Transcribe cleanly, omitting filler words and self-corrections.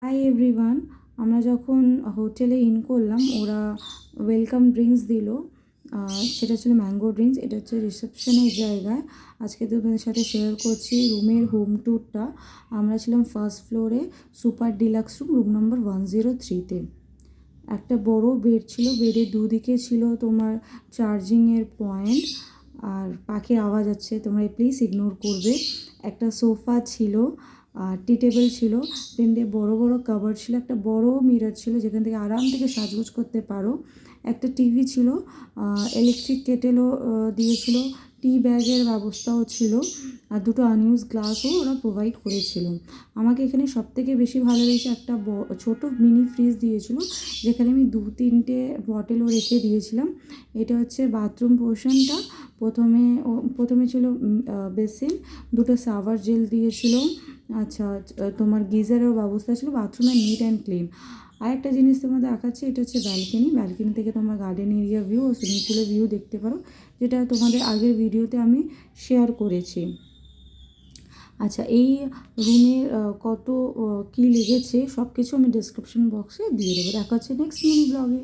Hi everyone, আমরা যখন হোটেলে ইন করলাম ওরা ওয়েলকাম ড্রিঙ্কস দিল। সেটা ছিল ম্যাঙ্গো ড্রিঙ্কস। এটা হচ্ছে রিসেপশনের জায়গায়। আজকে তোমাদের সাথে শেয়ার করছি রুমের হোম ট্যুরটা। আমরা ছিলাম ফার্স্ট ফ্লোরে, সুপার ডিলাক্স রুম নম্বর 103-তে। একটা বড় বেড ছিল, বেডের দুদিকে ছিল তোমার চার্জিংয়ের পয়েন্ট। আর পাখির আওয়াজ আছে, তোমরা প্লিজ ইগনোর করবে। একটা সোফা ছিল, আর টি টেবিল ছিল, তিনটে বড় বড় কাভার ছিল, একটা বড় মিরর ছিল যেখান থেকে আরাম থেকে সাজগোজ করতে পারো, একটা টিভি ছিল, ইলেকট্রিক কেটেলও দিয়েছিল, টি ব্যাগের ব্যবস্থাও ছিল, আর দুটো আনইউজ গ্লাসও ওরা প্রোভাইড করেছিল। আমাকে এখানে সবথেকে বেশি ভালো লেগেছে একটা ছোটো মিনি ফ্রিজ দিয়েছিল, যেখানে আমি 2-3টে বটেলও রেখে দিয়েছিলাম। এটা হচ্ছে বাথরুম পোর্শনটা। প্রথমে ছিল বেসিন, দুটো সাবার জেল দিয়েছিল। আচ্ছা, তোমার গিজারেরও ব্যবস্থা ছিল, বাথরুমে নিট অ্যান্ড ক্লিন। আর একটা জিনিস তোমাদের দেখাচ্ছি, এটা হচ্ছে ব্যালকনি থেকে তোমার গার্ডেন এরিয়া ভিউ ও সুইমিং পুলের ভিউ দেখতে পারো, যেটা তোমাদের আগের ভিডিওতে আমি শেয়ার করেছি। আচ্ছা, এই রুমের কত কী লেগেছে সব কিছু আমি ডিসক্রিপশন বক্সে দিয়ে দেবো। দেখা হচ্ছে নেক্সট মিনি ব্লগে।